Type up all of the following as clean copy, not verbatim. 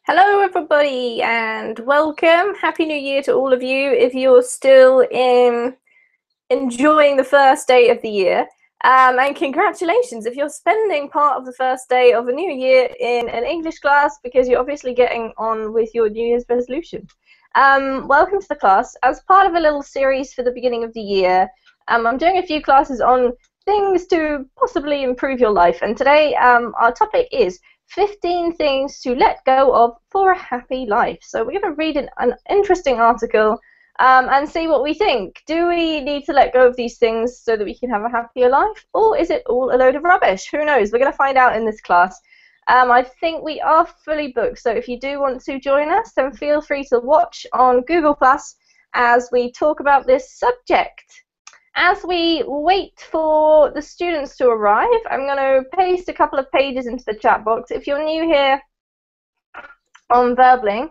Hello, everybody, and welcome. Happy New Year to all of you. If you're still enjoying the first day of the year, and congratulations if you're spending part of the first day of a new year in an English class because you're obviously getting on with your New Year's resolution. Welcome to the class. As part of a little series for the beginning of the year, I'm doing a few classes on things to possibly improve your life, and today our topic is 15 things to let go of for a happy life. So we're going to read an interesting article and see what we think. Do we need to let go of these things so that we can have a happier life, or is it all a load of rubbish? Who knows? We're going to find out in this class. I think we are fully booked, so if you do want to join us, then feel free to watch on Google Plus as we talk about this subject. As we wait for the students to arrive, I'm going to paste a couple of pages into the chat box. If you're new here on Verbling,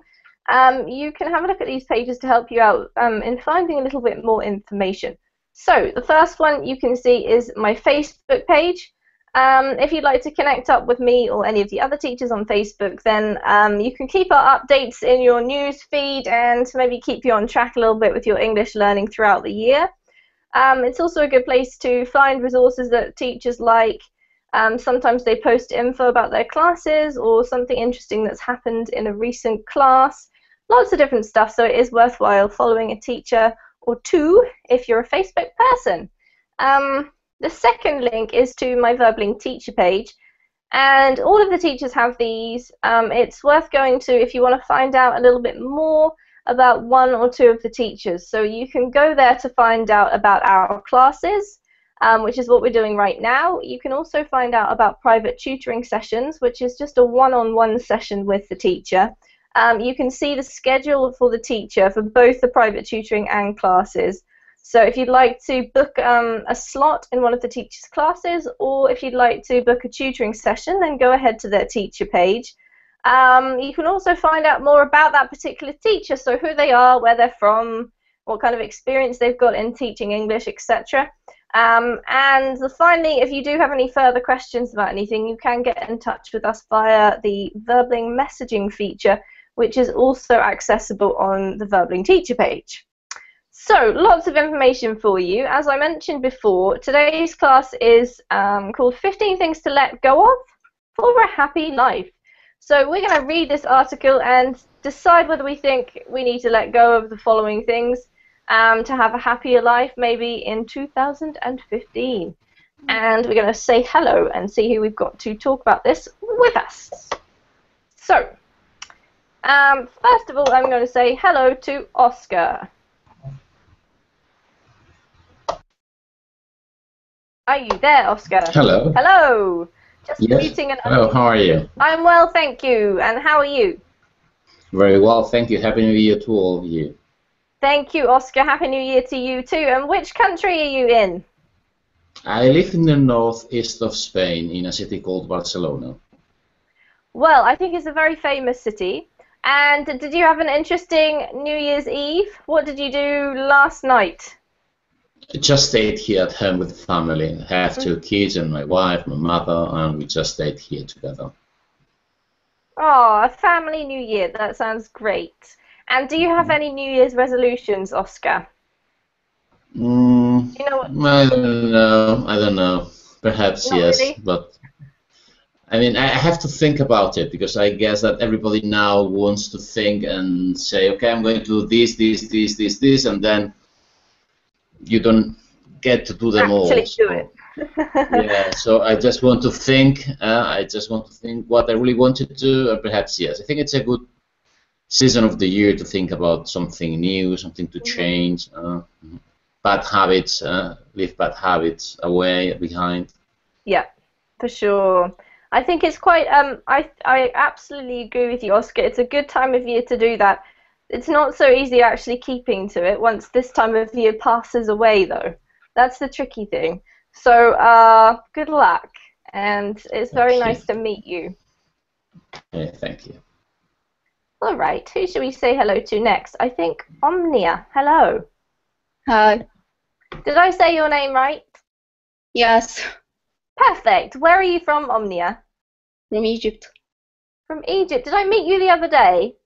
you can have a look at these pages to help you out in finding a little bit more information. So the first one you can see is my Facebook page. If you'd like to connect up with me or any of the other teachers on Facebook, then you can keep our updates in your news feed and maybe keep you on track a little bit with your English learning throughout the year. It's also a good place to find resources that teachers like. Sometimes they post info about their classes or something interesting that's happened in a recent class. Lots of different stuff, so it is worthwhile following a teacher or two if you're a Facebook person. The second link is to my Verbling teacher page, and all of the teachers have these. It's worth going to if you want to find out a little bit more about one or two of the teachers. So you can go there to find out about our classes, which is what we're doing right now. You can also find out about private tutoring sessions, which is just a one-on-one session with the teacher. You can see the schedule for the teacher for both the private tutoring and classes. So if you'd like to book a slot in one of the teacher's classes, or if you'd like to book a tutoring session, then go ahead to their teacher page. You can also find out more about that particular teacher, so who they are, where they're from, what kind of experience they've got in teaching English, etc. And finally, if you do have any further questions about anything, you can get in touch with us via the Verbling messaging feature, which is also accessible on the Verbling teacher page. So, lots of information for you. As I mentioned before, today's class is called 15 Things to Let Go of for a Happy Life. So we're going to read this article and decide whether we think we need to let go of the following things to have a happier life, maybe in 2015. And we're going to say hello and see who we've got to talk about this with us. So, first of all, I'm going to say hello to Oscar. Are you there, Oscar? Hello. Hello. Just yes. muting and hello, how are you? I'm well, thank you. And how are you? Very well, thank you. Happy New Year to all of you. Thank you, Oscar. Happy New Year to you too. And which country are you in? I live in the northeast of Spain, in a city called Barcelona. Well, I think it's a very famous city. And did you have an interesting New Year's Eve? What did you do last night? I just stayed here at home with the family. I have two kids and my wife, my mother, and we just stayed here together. Oh, a family New Year. That sounds great. And do you have any New Year's resolutions, Oscar? You know what? I don't know. Perhaps Not yes, really? But I mean, I have to think about it because I guess that everybody now wants to think and say, okay, I'm going to do this, and then you don't get to do them all. Actually do it. Yeah, so I just want to think. What I really want to do, and perhaps yes. I think it's a good season of the year to think about something new, something to change. Bad habits, leave bad habits away behind. Yeah, for sure. I think it's quite. I absolutely agree with you, Oscar. It's a good time of year to do that. It's not so easy actually keeping to it once this time of year passes away, though. That's the tricky thing. So, good luck, and it's very nice to meet you. Okay, thank you. All right, who should we say hello to next? I think Omnia. Hello. Hi. Did I say your name right? Yes. Perfect. Where are you from, Omnia? From Egypt. From Egypt. Did I meet you the other day?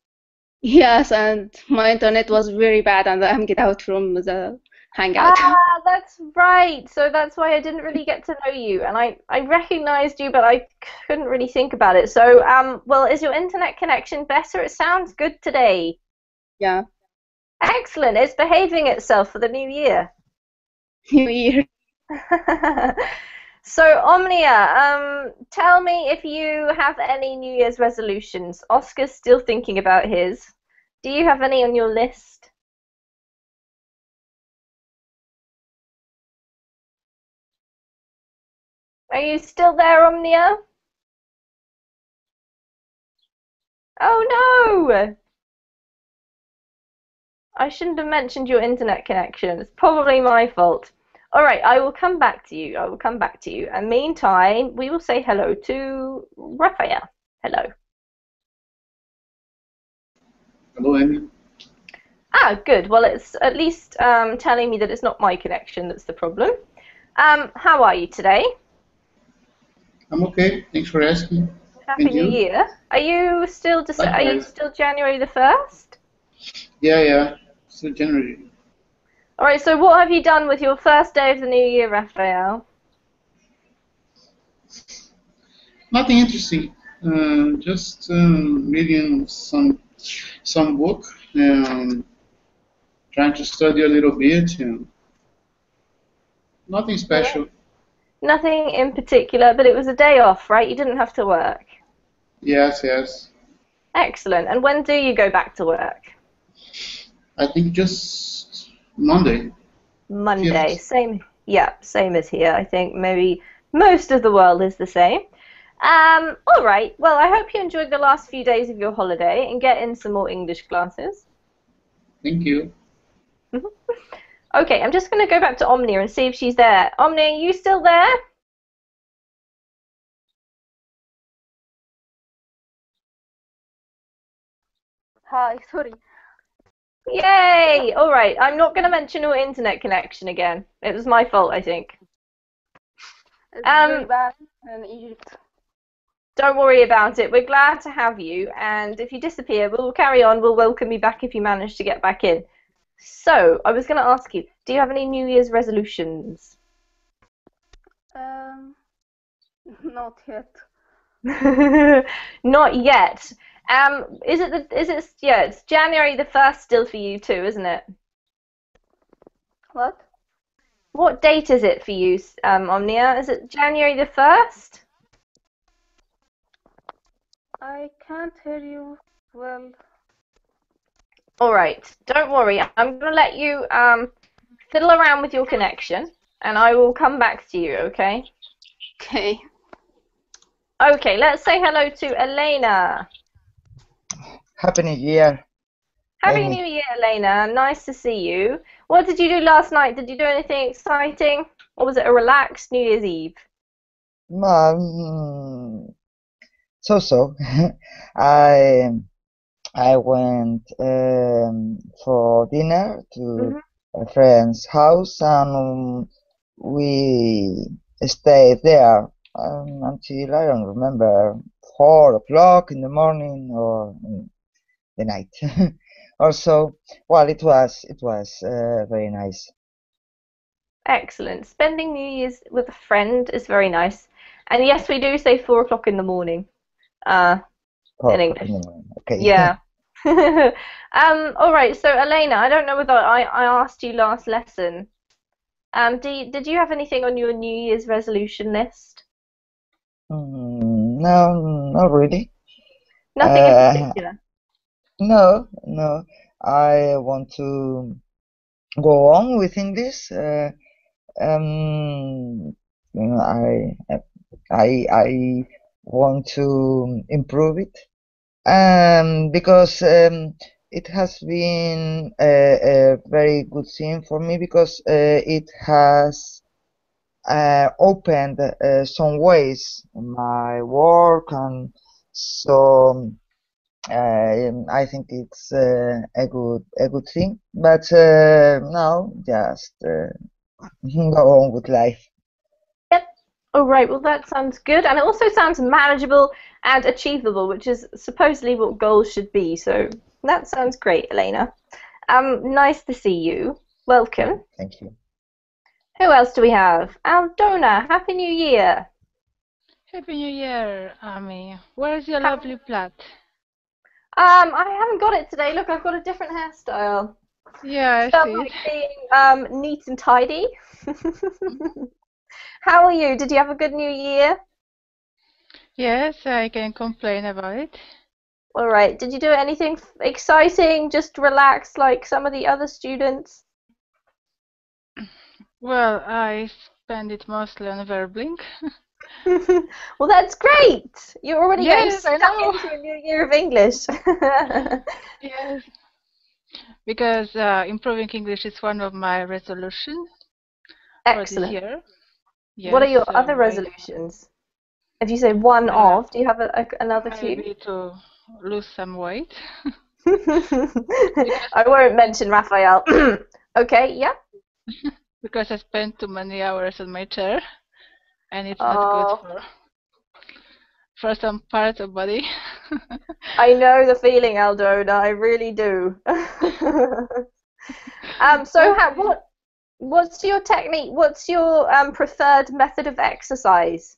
Yes, and my internet was very bad, and I'm get out from the Hangout. Ah, that's right. So that's why I didn't really get to know you, and I recognized you, but I couldn't really think about it. So, well, is your internet connection better? It sounds good today. Yeah, Excellent. It's behaving itself for the new year. New Year. So, Omnia, tell me if you have any New Year's resolutions. Oscar's still thinking about his. Do you have any on your list? Are you still there, Omnia? Oh no! I shouldn't have mentioned your internet connection. It's probably my fault. All right, I will come back to you. I will come back to you. And meantime, we will say hello to Raphael. Hello. Hello, Amy. Ah, good. Well, it's at least telling me that it's not my connection that's the problem. How are you today? I'm okay. Thanks for asking. Happy And New you? Year. Are you still Likewise. January the 1st? Yeah. So January. All right, so what have you done with your first day of the new year, Raphael? Nothing interesting. Just reading some book. Trying to study a little bit. Nothing special. Nothing in particular, but it was a day off, right? You didn't have to work. Yes. Excellent. And when do you go back to work? I think just Monday. Monday. Fifth. Same. Yeah, same as here. I think maybe most of the world is the same. All right. Well, I hope you enjoyed the last few days of your holiday and get in some more English classes. Thank you. Okay, I'm just going to go back to Omnia and see if she's there. Omnia, are you still there? Hi, sorry. Yay! All right, I'm not going to mention your internet connection again. It was my fault, I think. It's very bad in Egypt. Don't worry about it. We're glad to have you, and if you disappear, we'll carry on. We'll welcome you back if you manage to get back in. So, I was going to ask you, do you have any New Year's resolutions? Not yet. Not yet. It's January the 1st still for you too, isn't it? What? What date is it for you, Omnia? Is it January the 1st? I can't hear you well. All right, don't worry. I'm going to let you fiddle around with your connection, and I will come back to you, okay? Okay. Okay, let's say hello to Elena. Happy New Year. Happy Amy. New Year, Elena. Nice to see you. What did you do last night? Did you do anything exciting? Or was it a relaxed New Year's Eve? So. I went for dinner to a friend's house, and we stayed there until, I don't remember, 4 o'clock in the morning or in the night. Also, well, it was very nice. Excellent. Spending New Year's with a friend is very nice. And yes, we do say 4 o'clock in the morning. In English. Okay. Yeah. All right. So Elena, I don't know whether I asked you last lesson. Did you have anything on your New Year's resolution list? No, not really. Nothing in particular. No. I want to go on with English. I want to improve it. Because it has been a very good thing for me, because it has opened some ways in my work, and so I think it's a good thing. But now just go on with life. Yep. All right. Well, that sounds good, and it also sounds manageable. and achievable, which is supposedly what goals should be. So that sounds great, Elena. Nice to see you. Welcome. Thank you. Who else do we have? Aldona, Happy New Year. Happy New Year, Ami. Where's your lovely plait? I haven't got it today. Look, I've got a different hairstyle. Yeah, I Felt see like it. being neat and tidy. How are you? Did you have a good New Year? Yes, I can complain about it. All right. Did you do anything exciting? Just relax like some of the other students? Well, I spend it mostly on Verblink. Well, that's great. You're already getting Yes, I stuck know. into a new year of English. Yes, because improving English is one of my resolutions for this Excellent. year. What are Yes, your so other resolutions? If you say one of, do you have another few? maybe to lose some weight. I won't mention Raphael. Okay, yeah. Because I spend too many hours on my chair, and it's not good for some parts of body. I know the feeling, Aldona. I really do. So what's your technique? What's your preferred method of exercise?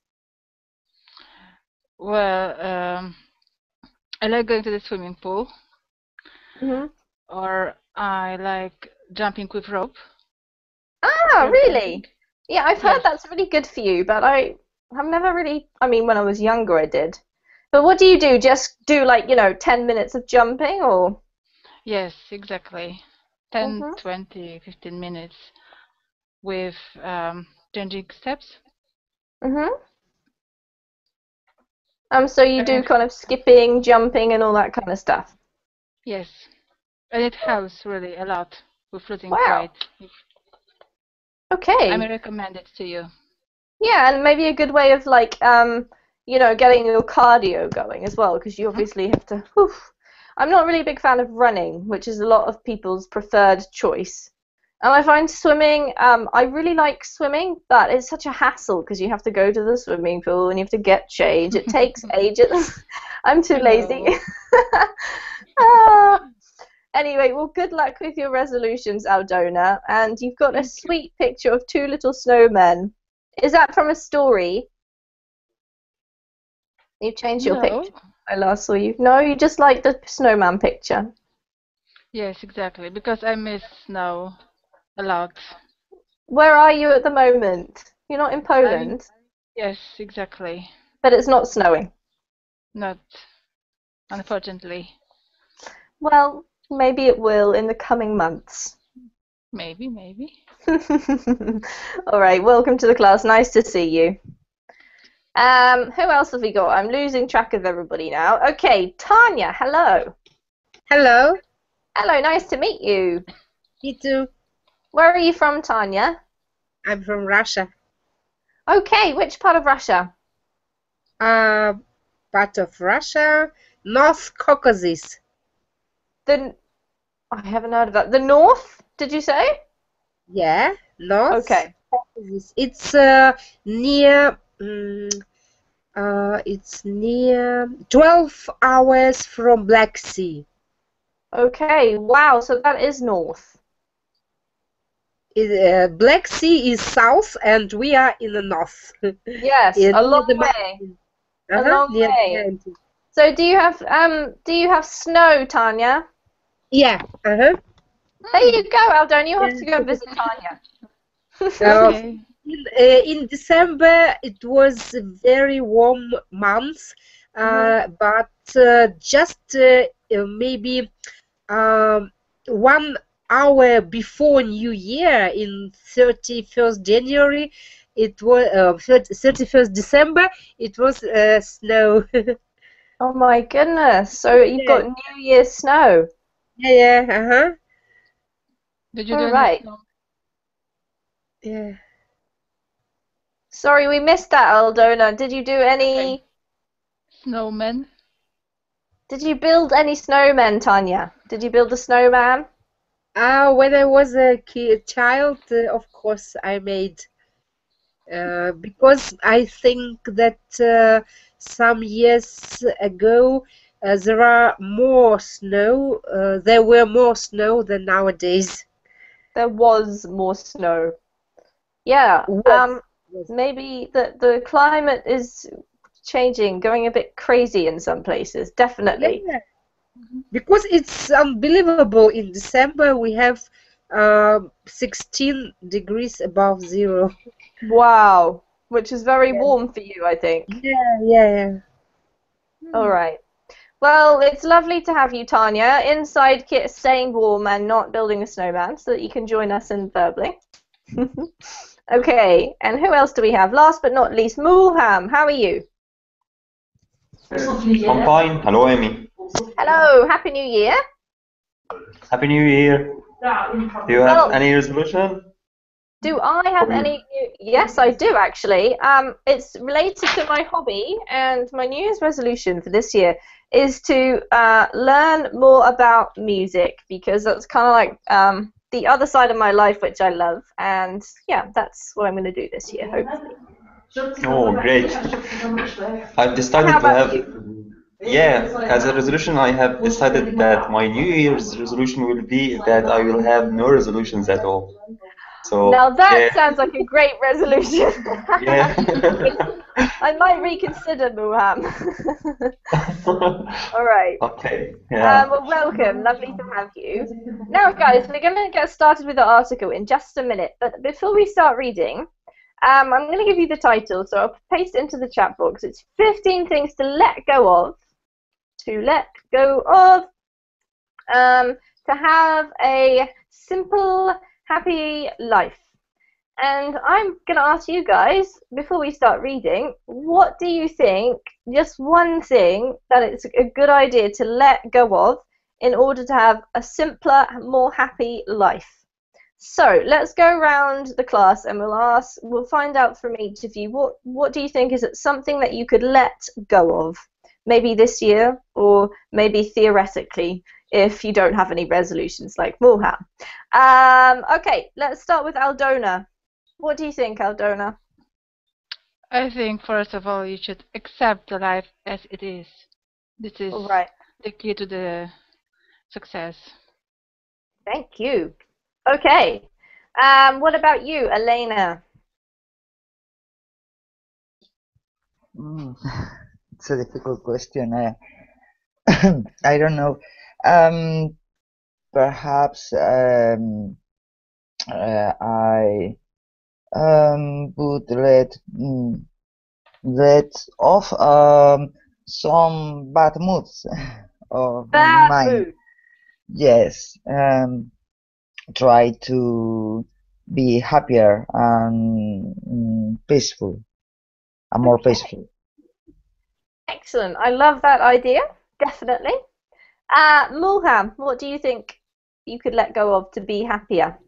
Well, I like going to the swimming pool, or I like jumping with rope. Ah, Rope really? jumping. Yeah, I've heard Yes. that's really good for you, but I've never really, I mean, when I was younger I did. But what do you do? Just do like, 10 minutes of jumping or? Yes, exactly. 10, 20, 15 minutes with changing steps. So you do kind of skipping, jumping, and all that kind of stuff. Yes, and it helps really a lot with losing Wow. weight. Okay. I may recommend it to you. Yeah, and maybe a good way of like, getting your cardio going as well, because you obviously have to. Whew. I'm not really a big fan of running, which is a lot of people's preferred choice. And I find swimming, I really like swimming, but it's such a hassle because you have to go to the swimming pool and you have to get changed. It takes ages. I'm too lazy. Anyway, well, good luck with your resolutions, Aldona. And you've got a sweet picture of two little snowmen. Is that from a story? You've changed your picture. I last saw you. No, you just like the snowman picture. Yes, exactly, because I miss snow a lot. Where are you at the moment? You're not in Poland? Yes, exactly. But it's not snowing? Not, unfortunately. Well, maybe it will in the coming months. Maybe, maybe. All right, welcome to the class. Nice to see you. Who else have we got? I'm losing track of everybody now. Okay, Tanya, hello. Hello. Hello, nice to meet you. Me too. Where are you from, Tanya? I'm from Russia. Okay, which part of Russia? Part of Russia, North Caucasus. I haven't heard of that. The North, did you say? Yeah, North Okay. Caucasus. It's near. It's near 12 hours from Black Sea. Okay, wow, so that is north. Black Sea is south, and we are in the north. Yes, a long way. A long way. So do you have snow, Tanya? Yeah. There you go, Aldona. You have to go visit Tanya. Okay. In December, it was a very warm month, but just maybe 1 hour before New Year, in 31st January, it was 31st December, it was snow. Oh my goodness! So you've got New Year's snow. Yeah. Did you do any snow? Yeah. Sorry, we missed that, Aldona. Did you do any snowmen? Did you build any snowmen, Tanya? Did you build a snowman? When I was a child, of course I made. Because I think that some years ago there are more snow. There were more snow than nowadays. There was more snow. Yeah. Yes. Maybe the climate is changing, going a bit crazy in some places. Definitely. Yeah, because it's unbelievable. In December we have 16 degrees above zero. Wow. Which is very Yeah, warm for you, I think. yeah. All right. Well, it's lovely to have you, Tanya. Inside Kit, staying warm and not building a snowman, so that you can join us in verbally. Okay, and who else do we have? Last but not least, Mulham. How are you? I'm fine. Hello, Amy. Hello. Happy New Year. Happy New Year. Do you have any resolution? Do I have any? Yes, I do actually. It's related to my hobby, and my New Year's resolution for this year is to learn more about music, because that's kind of like the other side of my life, which I love. And yeah, that's what I'm going to do this year, hopefully. Oh, great. I've decided How to about have, you? yeah, as a resolution, I have decided that my New Year's resolution will be that I will have no resolutions at all. So, Now that yeah, sounds like a great resolution. yeah. I might reconsider, Muham. All right. Okay, yeah. Well, welcome. Lovely to have you. Now, guys, we're going to get started with the article in just a minute. But before we start reading, I'm going to give you the title. So I'll paste it into the chat box. It's 15 things to let go of. To let go of. To have a simple, happy life. And I'm going to ask you guys, before we start reading, what do you think, just one thing, that it's a good idea to let go of in order to have a simpler, more happy life? So let's go around the class and we'll find out from each of you, what do you think is something that you could let go of? Maybe this year, or maybe theoretically, if you don't have any resolutions like Mulham. Okay, let's start with Aldona. What do you think, Aldona? I think first of all you should accept the life as it is. This is All right. the key to the success. Thank you. Okay. What about you, Elena? It's a difficult question. I don't know. Perhaps I would let off some bad moods of Bad mine. mood. Yes. Try to be happier and peaceful, and more peaceful. Excellent. I love that idea. Definitely. Mulham, what do you think you could let go of to be happier?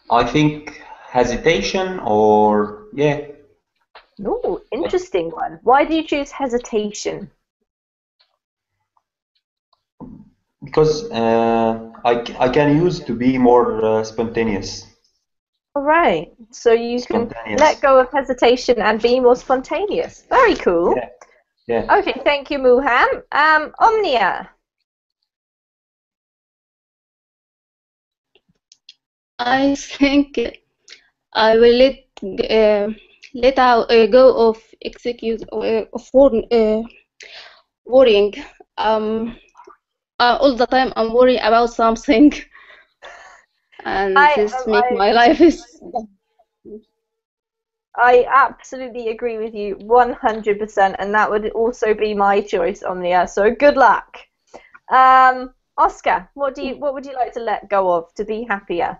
I think hesitation or, yeah. Oh, interesting one. Why do you choose hesitation? Because I can use to be more spontaneous. All right. So you can Spontaneous. let go of hesitation and be more spontaneous. Very cool. Yeah. Yeah. Okay, thank you, Mulham. Omnia. I think I will let out go of execute of worrying. All the time I'm worrying about something, and this make my life is. I absolutely agree with you 100%, and that would also be my choice, Omnia. So good luck. Oscar, what would you like to let go of to be happier?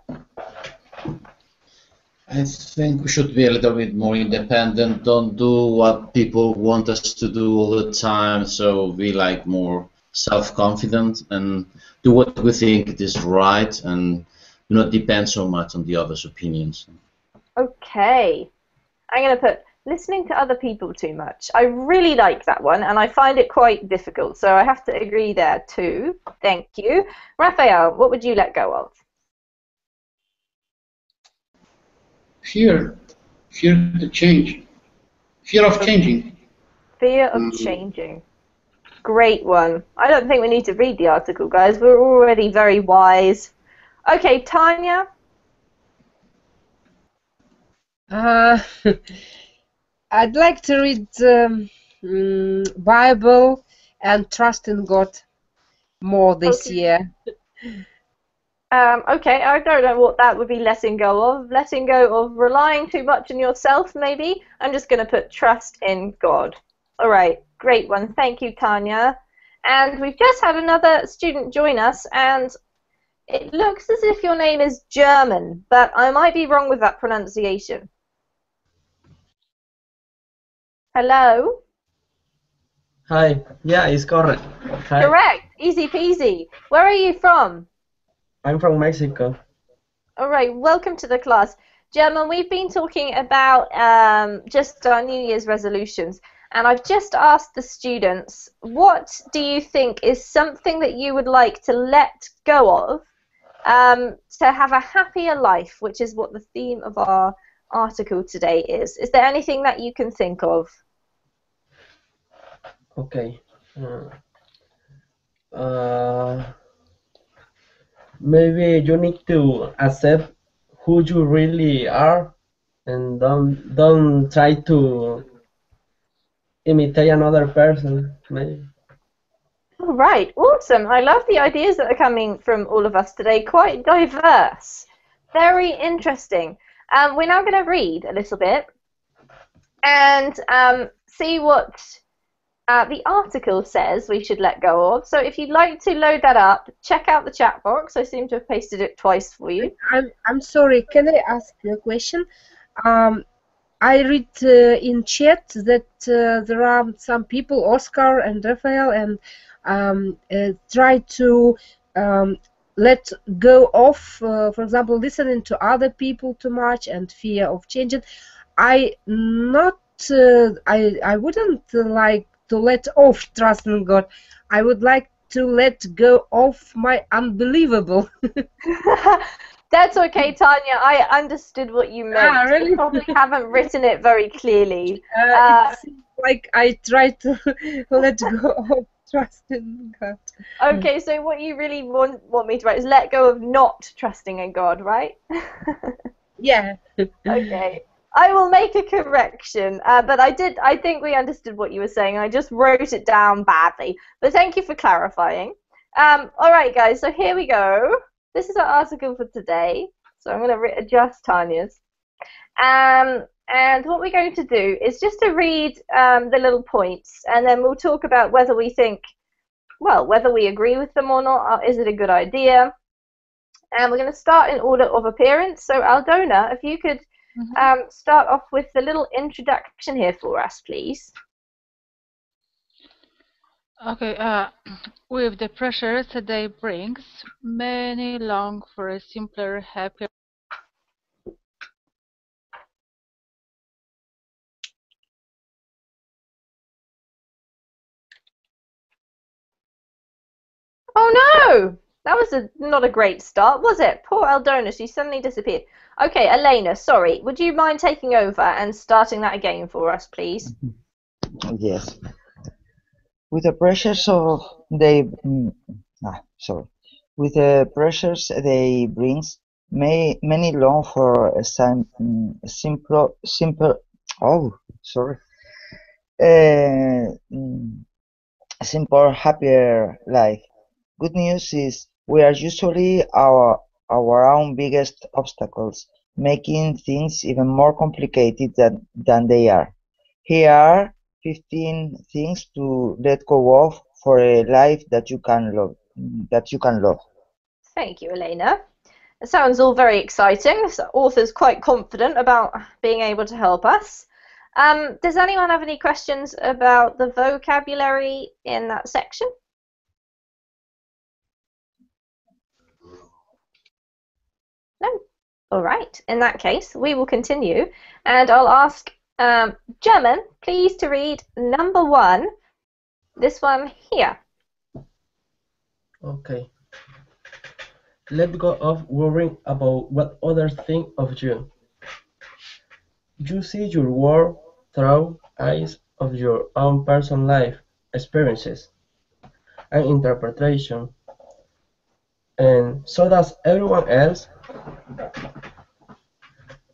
I think we should be a little bit more independent. Don't do what people want us to do all the time. So be like more self-confident and do what we think is right, and do not depend so much on the others' opinions. Okay. I'm going to put listening to other people too much. I really like that one, and I find it quite difficult, so I have to agree there too. Thank you. Raphael, what would you let go of? Here, Fear to change. Fear of changing. Fear of changing. Great one. I don't think we need to read the article, guys. We're already very wise. Okay, Tanya. I'd like to read Bible and trust in God more this year. Okay, I don't know what that would be letting go of. Letting go of relying too much on yourself, maybe? I'm just going to put trust in God. All right, great one. Thank you, Tanya. And we've just had another student join us, and it looks as if your name is German, but I might be wrong with that pronunciation. Hello? Hi. Yeah, it's correct. Hi. Correct. Easy peasy. Where are you from? I'm from Mexico. All right, welcome to the class. German, we've been talking about just our New Year's resolutions, and I've just asked the students, what do you think is something that you would like to let go of to have a happier life, which is what the theme of our article today is. Is there anything that you can think of? Okay. Maybe you need to accept who you really are, and don't try to imitate another person. Maybe. All right, awesome. I love the ideas that are coming from all of us today. Quite diverse. Very interesting. We're now going to read a little bit and see what the article says we should let go of. So if you'd like to load that up, check out the chat box. I seem to have pasted it twice for you. I'm sorry, can I ask you a question? I read in chat that there are some people, Oscar and Raphael, and try to let go of, for example, listening to other people too much and fear of changing. I wouldn't like to let off trust in God. I would like to let go of my unbelievable. That's okay, Tanya. I understood what you meant. Really? You probably haven't written it very clearly. It seems like I try to let go of trust in God. Okay, so what you really want me to write is let go of not trusting in God, right? Yeah. Okay. I will make a correction, but I think we understood what you were saying. I just wrote it down badly. But thank you for clarifying. All right, guys, so here we go. This is our article for today. So I'm going to adjust Tanya's. And what we're going to do is just to read the little points, and then we'll talk about whether we think, well, whether we agree with them or not, or is it a good idea. And we're going to start in order of appearance. So Aldona, if you could start off with the little introduction here for us, please. Okay, with the pressures the day brings, many long for a simpler, happier. Oh no! That was not a great start, was it? Poor Aldona, she suddenly disappeared. Okay, Elena, sorry. Would you mind taking over and starting that again for us, please? Yes. With the pressures of they with the pressures they brings, many long for a simple simple happier life. Good news is we are usually our own biggest obstacles, making things even more complicated than they are. Here are 15 things to let go of for a life that you can love. Thank you, Elena. It sounds all very exciting. This author's quite confident about being able to help us. Does anyone have any questions about the vocabulary in that section? No? All right. In that case, we will continue. And I'll ask German, please, to read number 1. This one here. Okay. Let go of worrying about what others think of you. You see your world through eyes of your own personal life experiences and interpretation, and so does everyone else.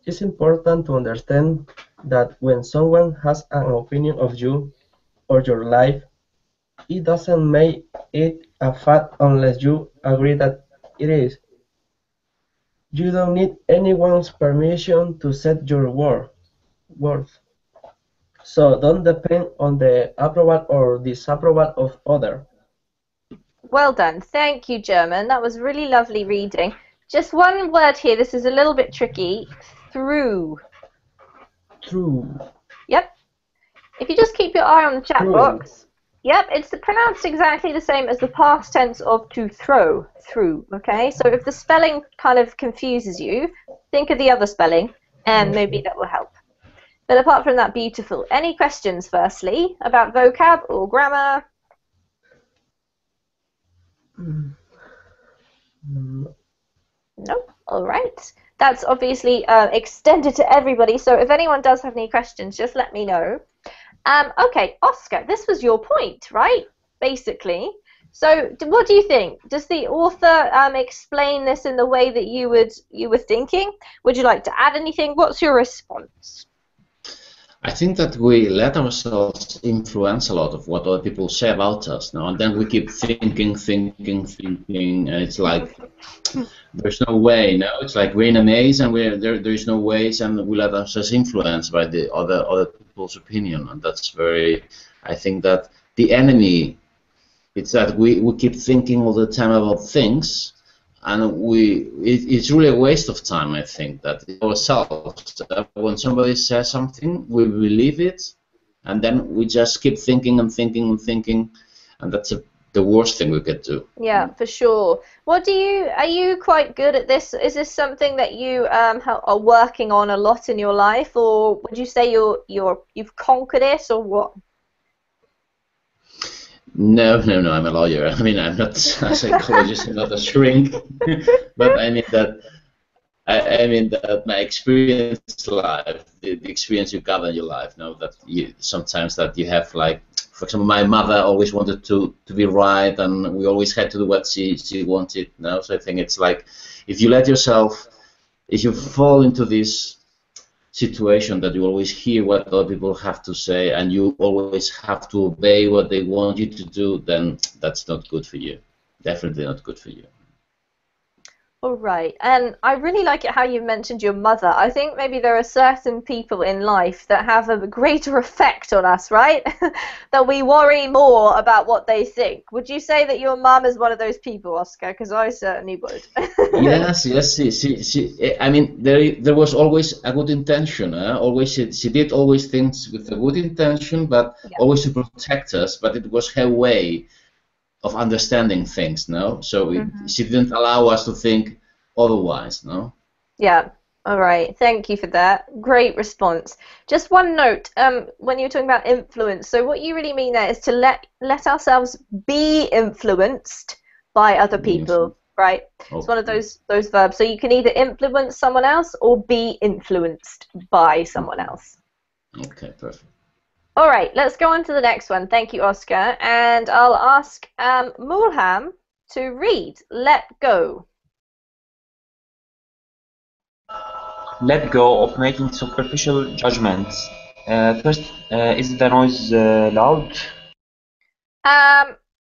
It's important to understand that when someone has an opinion of you or your life, it doesn't make it a fact unless you agree that it is. You don't need anyone's permission to set your worth. So don't depend on the approval or disapproval of others. Well done. Thank you, German. That was really lovely reading. Just one word here. This is a little bit tricky. Through. True. Yep. If you just keep your eye on the chat True. box. Yep, it's pronounced exactly the same as the past tense of to throw. Through. Okay? So if the spelling kind of confuses you, think of the other spelling, and maybe that will help. But apart from that, beautiful. Any questions, firstly, about vocab or grammar? No? All right. That's obviously extended to everybody, so if anyone does have any questions, just let me know. Okay, Oscar, this was your point, right? Basically. So what do you think? Does the author explain this in the way that you were thinking? Would you like to add anything? What's your response? I think that we let ourselves influence a lot of what other people say about us now, and then we keep thinking, and it's like there's no way. No, it's like we're in a maze, and there's no ways, and we let ourselves influence by the other people's opinion, and that's very. I think that the enemy, it's that we keep thinking all the time about things. And it's really a waste of time, I think, that ourselves. When somebody says something, we believe it, and then we just keep thinking and thinking and thinking, and that's the worst thing we could do. Yeah, for sure. Are you quite good at this? Is this something that you are working on a lot in your life, or would you say you've conquered it, or what? No, I'm a lawyer. I mean, I'm not a psychologist, I'm not a shrink, but I mean that my experience life, the experience you gather in your life, that sometimes that you have, like, for example, my mother always wanted to be right, and we always had to do what she wanted. So I think it's like if you fall into this situation that you always hear what other people have to say and you always have to obey what they want you to do, then that's not good for you. Definitely not good for you. All right, and I really like it how you mentioned your mother. I think maybe there are certain people in life that have a greater effect on us, right? That we worry more about what they think. Would you say that your mum is one of those people, Oscar? Because I certainly would. Yes. She, I mean, there was always a good intention. Always, she did always things with a good intention, but always to protect us. But it was her way of understanding things, so she didn't allow us to think otherwise, Yeah. All right. Thank you for that. Great response. Just one note. When you were talking about influence, so what you really mean there is to let ourselves be influenced by other people, right? Okay. It's one of those verbs. So you can either influence someone else or be influenced by someone else. Okay. Perfect. All right, let's go on to the next one. Thank you, Oscar. And I'll ask Mulham to read Let Go. Let go of making superficial judgments. First, is the noise loud?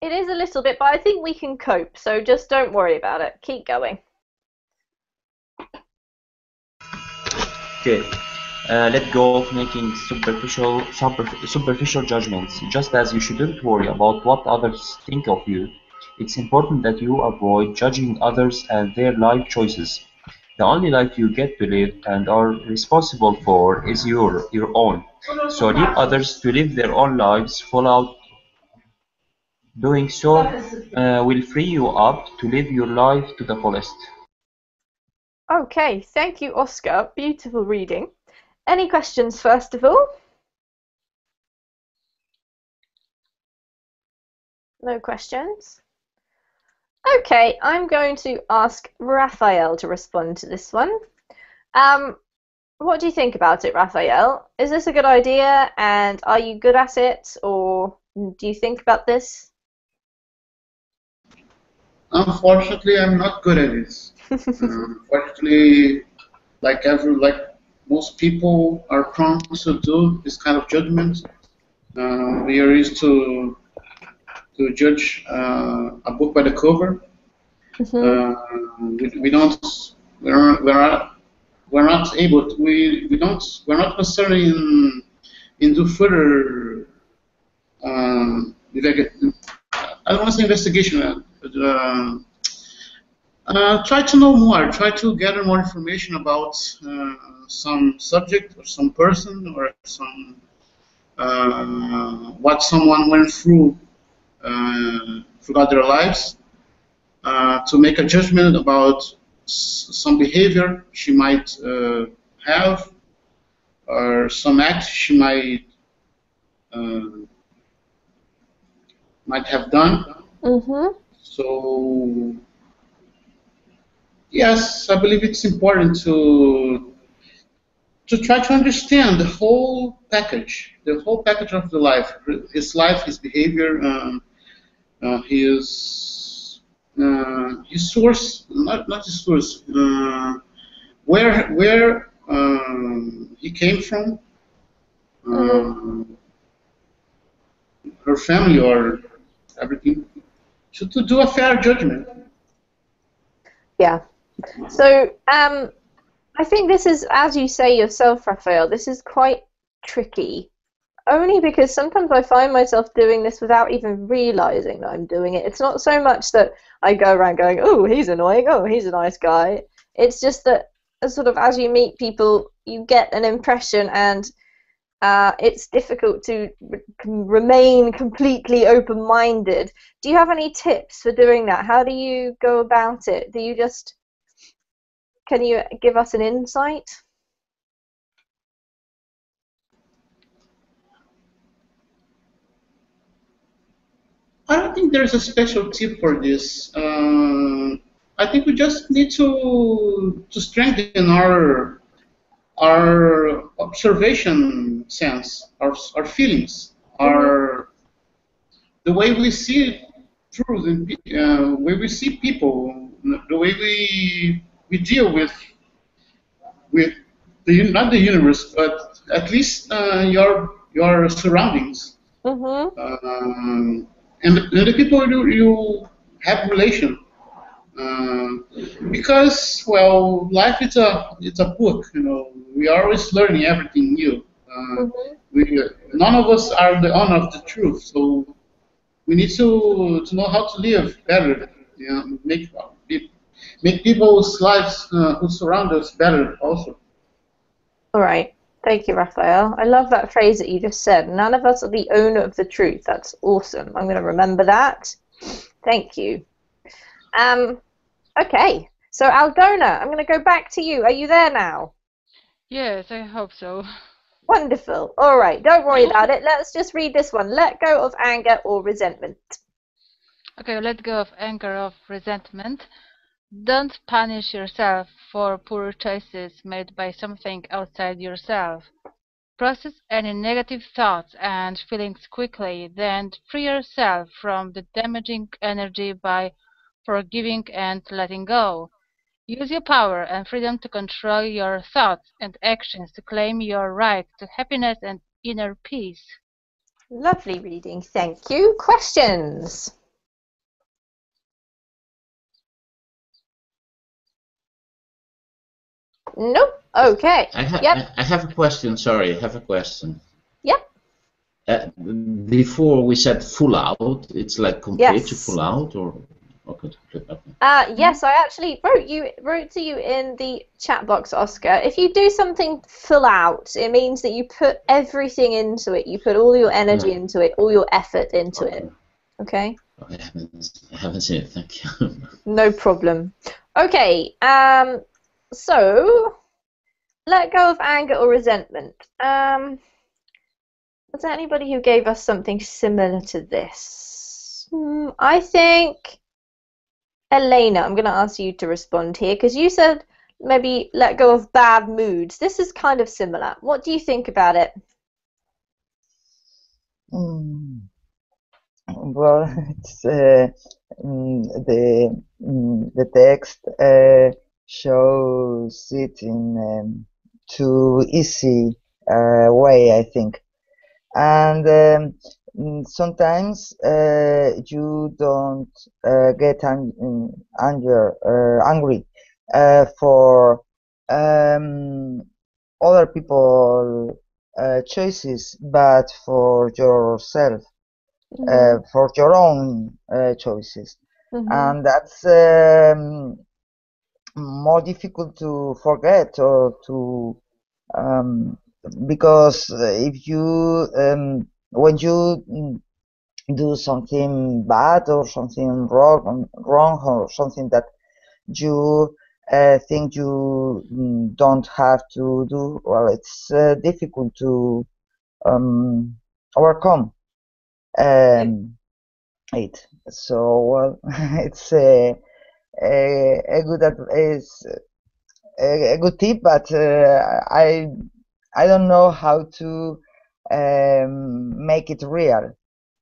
It is a little bit, but I think we can cope, so just don't worry about it. Keep going. Okay. Let go of making superficial judgments. Just as you shouldn't worry about what others think of you, it's important that you avoid judging others and their life choices. The only life you get to live and are responsible for is your own. So leave others to live their own lives full out. Doing so will free you up to live your life to the fullest. Okay, thank you, Oscar. Beautiful reading. Any questions, first of all? No questions? Okay, I'm going to ask Raphael to respond to this one. What do you think about it, Raphael? Is this a good idea, and are you good at it, or do you think about this? Unfortunately, I'm not good at it. Unfortunately, like most people are prone to do this kind of judgment. We are used to judge a book by the cover. We don't. We're not able. We don't. We're not concerned in do further. I don't want to say investigation. Try to know more. Try to gather more information about some subject or some person or some what someone went through throughout their lives to make a judgment about some behavior she might have or some act she might have done. So yes, I believe it's important to try to understand the whole package of the life, his life, his behavior, his source, not his source, where he came from, her family or everything, to do a fair judgment. Yeah. So I think this is, as you say yourself, Raphael, this is quite tricky. Only because sometimes I find myself doing this without even realizing that I'm doing it. It's not so much that I go around going, oh, he's annoying, oh, he's a nice guy. It's just that sort of as you meet people, you get an impression, and it's difficult to remain completely open-minded. Do you have any tips for doing that? How do you go about it? Can you give us an insight? I don't think there's a special tip for this. I think we just need to strengthen our observation sense, our feelings, the way we see truth, and the way we see people, the way we deal with not the universe, but at least your surroundings. And the people you have relation, because well, life is a book. We are always learning everything new. None of us are the owner of the truth, so we need to know how to live better. Make people's lives who surround us better also. All right. Thank you, Raphael. I love that phrase that you just said. None of us are the owner of the truth. That's awesome. I'm going to remember that. Thank you. Okay. So, Aldona, I'm going to go back to you. Are you there now? Yes, I hope so. Wonderful. All right. Don't worry about it. Let's just read this one. Let go of anger or resentment. Okay, let go of anger or resentment. Don't punish yourself for poor choices made by something outside yourself. Process any negative thoughts and feelings quickly, then free yourself from the damaging energy by forgiving and letting go. Use your power and freedom to control your thoughts and actions to claim your right to happiness and inner peace. Lovely reading. Thank you. Questions? Nope. Okay. I have a question. Sorry, I have a question. Yep. Before we said full out, it's like complete to full out, or okay. Yes, I actually wrote to you in the chat box, Oscar. If you do something full out, it means that you put everything into it. You put all your energy into it, all your effort into it. Okay. I haven't seen it. Thank you. No problem. Okay. So, let go of anger or resentment. Was there anybody who gave us something similar to this? I think, Elena, I'm going to ask you to respond here, because you said, maybe let go of bad moods. This is kind of similar. What do you think about it? Well, it's the text shows it in too easy way, I think, and sometimes you don't get angry for other people choices, but for yourself. For your own choices, and that's more difficult to forget or to because if you when you do something bad or something wrong or something that you think you don't have to do, well, it's difficult to overcome it. So, well, it's a good advice, a good tip, but I don't know how to make it real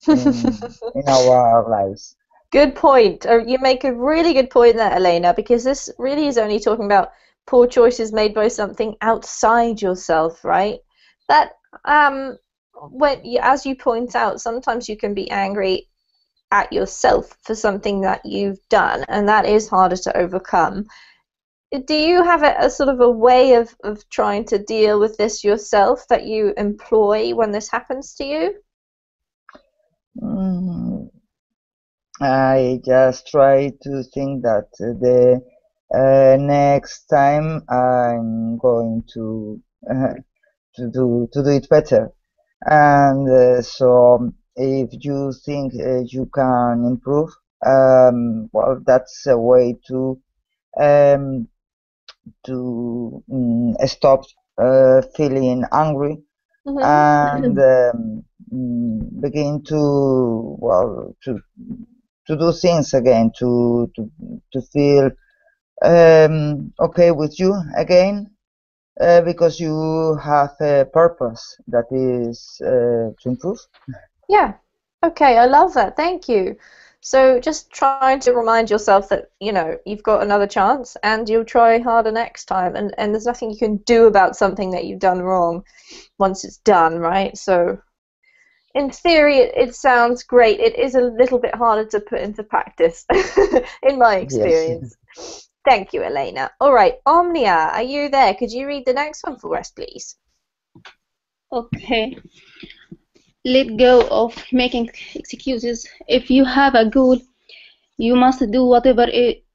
in our lives. Good point. You make a really good point there, Elena, because this really is only talking about poor choices made by something outside yourself, right? That as you point out, sometimes you can be angry at yourself for something that you've done, and that is harder to overcome. Do you have a sort of a way of trying to deal with this yourself that you employ when this happens to you? I just try to think that the next time I'm going to do it better, and so if you think you can improve, well, that's a way to stop feeling angry and begin to, well, to do things again, to feel okay with you again, because you have a purpose that is to improve. Yeah. Okay, I love that. Thank you. So just trying to remind yourself that, you've got another chance and you'll try harder next time, and there's nothing you can do about something that you've done wrong once it's done, right? So in theory, it sounds great. It is a little bit harder to put into practice, in my experience. Yes. Thank you, Elena. All right, Omnia, are you there? Could you read the next one for us, please? Okay. Let go of making excuses. If you have a goal, you must do whatever it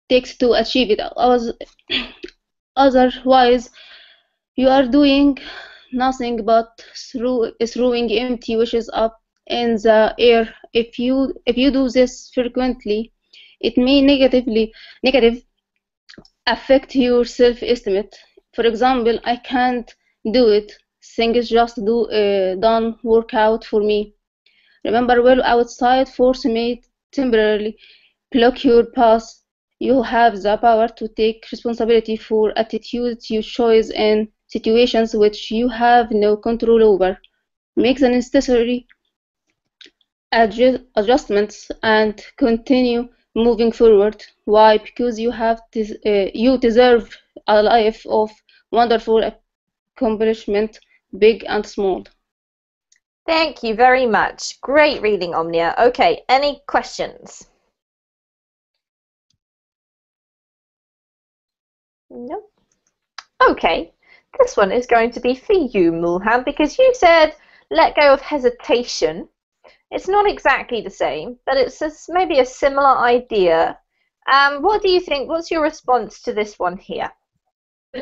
takes to achieve it. Otherwise, you are doing nothing but throwing empty wishes up in the air. If you do this frequently, it may negative affect your self-estimate. For example, I can't do it. Things just don't work out for me. Remember, well outside force may temporarily block your path. You have the power to take responsibility for attitudes you choose in situations which you have no control over. Make the necessary adjustments and continue moving forward. Why? Because you deserve a life of wonderful accomplishment, big and small. Thank you very much. Great reading, Omnia. Okay, any questions? No. Okay, this one is going to be for you, Mulham, because you said let go of hesitation. It's not exactly the same, but it's maybe a similar idea. What do you think? What's your response to this one here? I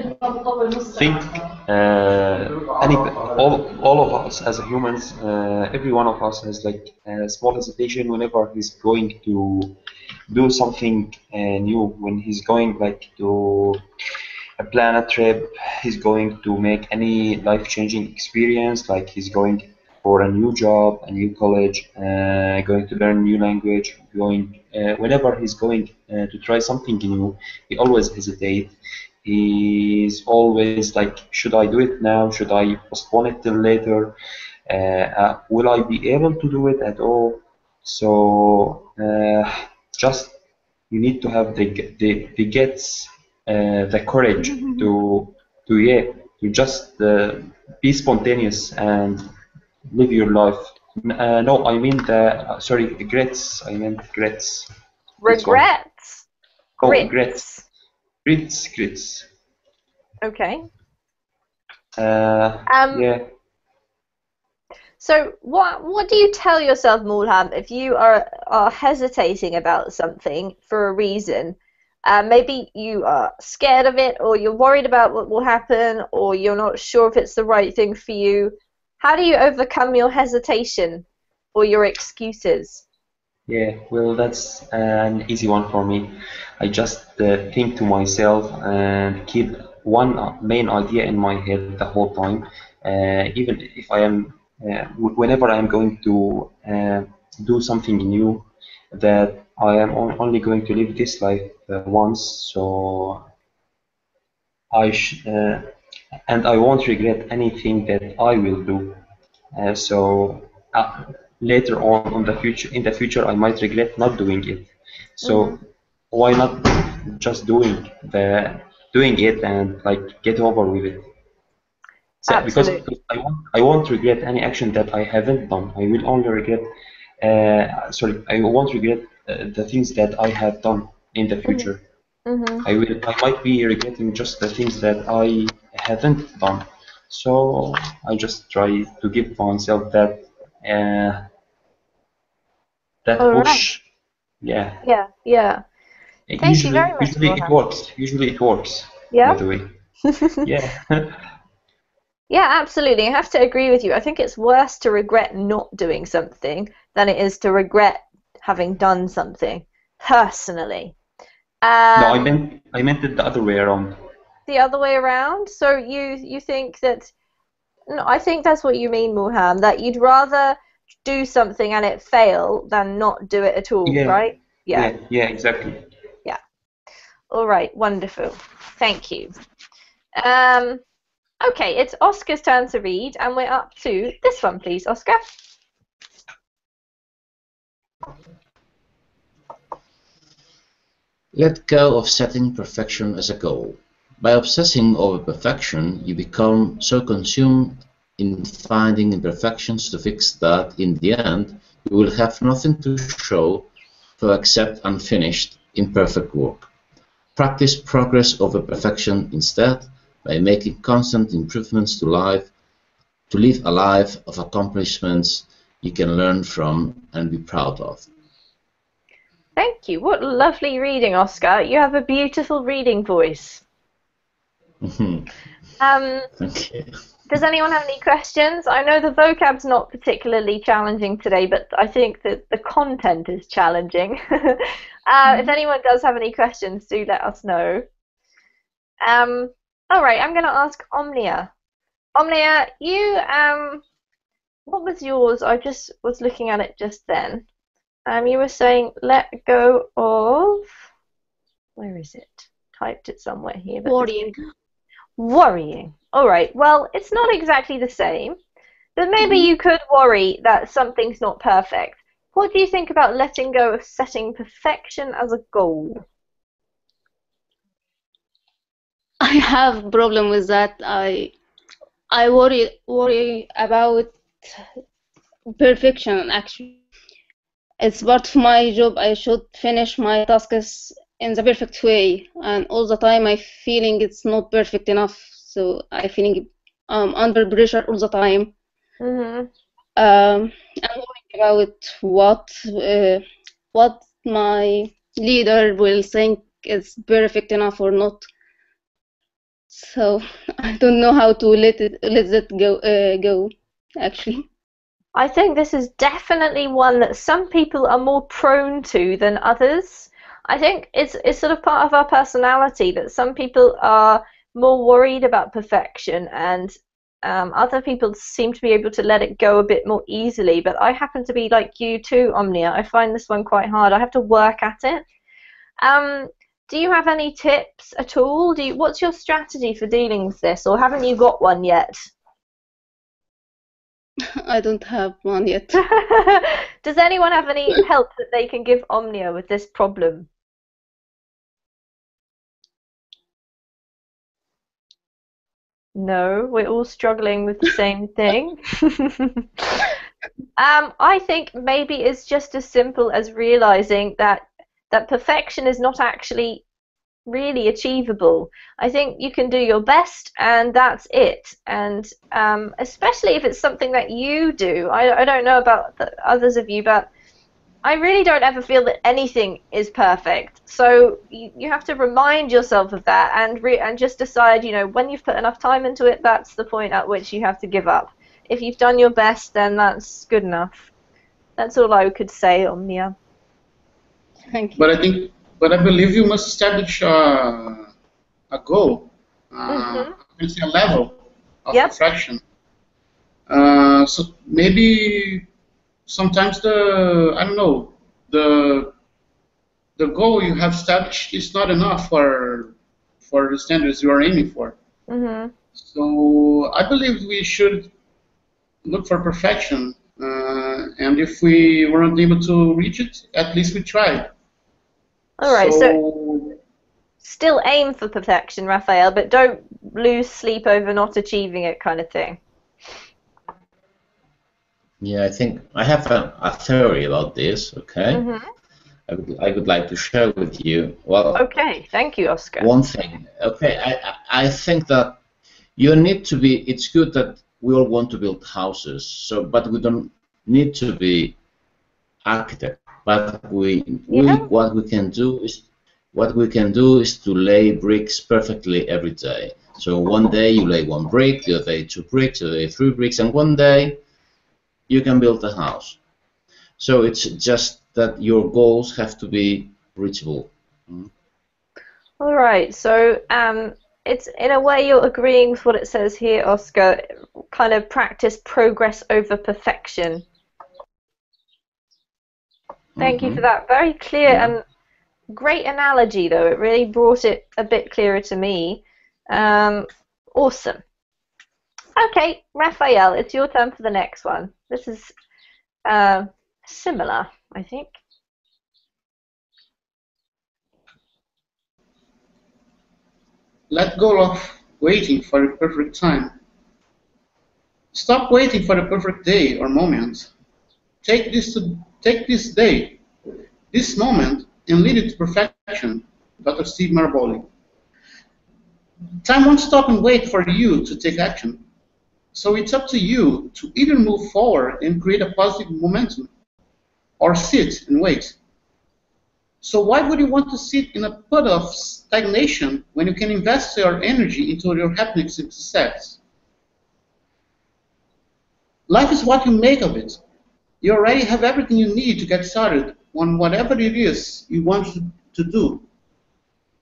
think all of us as humans, every one of us has like a small hesitation whenever he's going to do something new. When he's going like to plan a trip, he's going to make any life-changing experience, like he's going for a new job, a new college, going to learn a new language, whenever he's going to try something new, he always hesitates. He's always like, should I do it now? Should I postpone it till later? Will I be able to do it at all? So just you need to have the guts, the courage to just be spontaneous and live your life. No, I mean sorry, grits. I meant grits. Regrets. Oh, grits. Grits. Okay. Yeah. So what do you tell yourself, Mulham, if you are hesitating about something for a reason? Maybe you are scared of it, or you're worried about what will happen, or you're not sure if it's the right thing for you. How do you overcome your hesitation or your excuses? Yeah, well, that's an easy one for me. I just think to myself and keep one main idea in my head the whole time. Even if I am, whenever I am going to do something new, that I am only going to live this life once, so and I won't regret anything that I will do. So later on in the future, I might regret not doing it. So why not just doing it and like get over with it? So, because Absolutely. I won't regret any action that I haven't done. I will only regret. I won't regret the things that I have done in the future. I might be regretting just the things that I haven't done. So I just try to give myself that All right. push. Yeah. Yeah. Thank you very much, Usually it Mulham. works. Usually it works. Yeah. By the way. Yeah. Yeah, absolutely. I have to agree with you. I think it's worse to regret not doing something than it is to regret having done something, personally. No, I meant it the other way around. The other way around? So you think that... No, I think that's what you mean, Mulham, that you'd rather do something and it fail than not do it at all, Yeah. right? Yeah. Yeah, exactly. Yeah. All right, wonderful. Thank you. Okay, it's Oscar's turn to read, and we're up to this one, please, Oscar. Let go of setting perfection as a goal. By obsessing over perfection, you become so consumed in finding imperfections to fix that, in the end, you will have nothing to show for except unfinished, imperfect work. Practice progress over perfection instead, by making constant improvements to live a life of accomplishments you can learn from and be proud of. Thank you. What lovely reading, Oscar. You have a beautiful reading voice. Thank you. Does anyone have any questions? I know the vocab's not particularly challenging today, but I think that the content is challenging. If anyone does have any questions, do let us know. All right, I'm going to ask Omnia. Omnia, you, what was yours? I just was looking at it just then. You were saying let go of, where is it? Typed it somewhere here. But Worrying. Worrying. All right, well, it's not exactly the same, but maybe you could worry that something's not perfect. What do you think about letting go of setting perfection as a goal? I have a problem with that. I worry about perfection. Actually, it's part of my job. I should finish my tasks in the perfect way, and all the time I feeling it's not perfect enough. So I feeling under pressure all the time. I'm worrying about what my leader will think is perfect enough or not. So I don't know how to let it go. Actually, I think this is definitely one that some people are more prone to than others. I think it's sort of part of our personality that some people are more worried about perfection and Other people seem to be able to let it go a bit more easily, but I happen to be like you too, Omnia. I find this one quite hard. I have to work at it. Do you have any tips at all? What's your strategy for dealing with this, or haven't you got one yet? I don't have one yet. Does anyone have any help that they can give Omnia with this problem? No, we're all struggling with the same thing. I think maybe it's just as simple as realizing that perfection is not actually really achievable. I think you can do your best and that's it. And especially if it's something that you do. I don't know about the others of you, but I really don't ever feel that anything is perfect. So you have to remind yourself of that and just decide, when you've put enough time into it, that's the point at which you have to give up. If you've done your best, then that's good enough. That's all I could say, Omnia. Thank you. But I believe you must establish a goal, a level of perfection. So maybe sometimes the goal you have established is not enough for the standards you are aiming for. So I believe we should look for perfection, and if we weren't able to reach it, at least we tried. All right, so still aim for perfection, Raphael, but don't lose sleep over not achieving it, kind of thing. Yeah, I think I have a theory about this. Okay, I would like to share with you. Well, okay, thank you, Oscar. One thing. Okay, I think that you need to be. It's good that we all want to build houses. So, but we don't need to be architects. But what we can do is to lay bricks perfectly every day. So one day you lay 1 brick, the other day 2 bricks, the other day 3 bricks, and one day you can build a house. So it's just that your goals have to be reachable. All right. So it's in a way you're agreeing with what it says here, Oscar. Kind of practice progress over perfection. Thank you for that. Very clear and great analogy, though. It really brought it a bit clearer to me. Awesome. Okay, Raphael, it's your turn for the next one. This is similar, I think. Let go of waiting for the perfect time. Stop waiting for the perfect day or moment. Take this day, this moment, and lead it to perfection. Dr. Steve Maraboli. Time won't stop and wait for you to take action. So it's up to you to either move forward and create a positive momentum, or sit and wait. So why would you want to sit in a pit of stagnation when you can invest your energy into your happiness and success? Life is what you make of it. You already have everything you need to get started on whatever it is you want to do.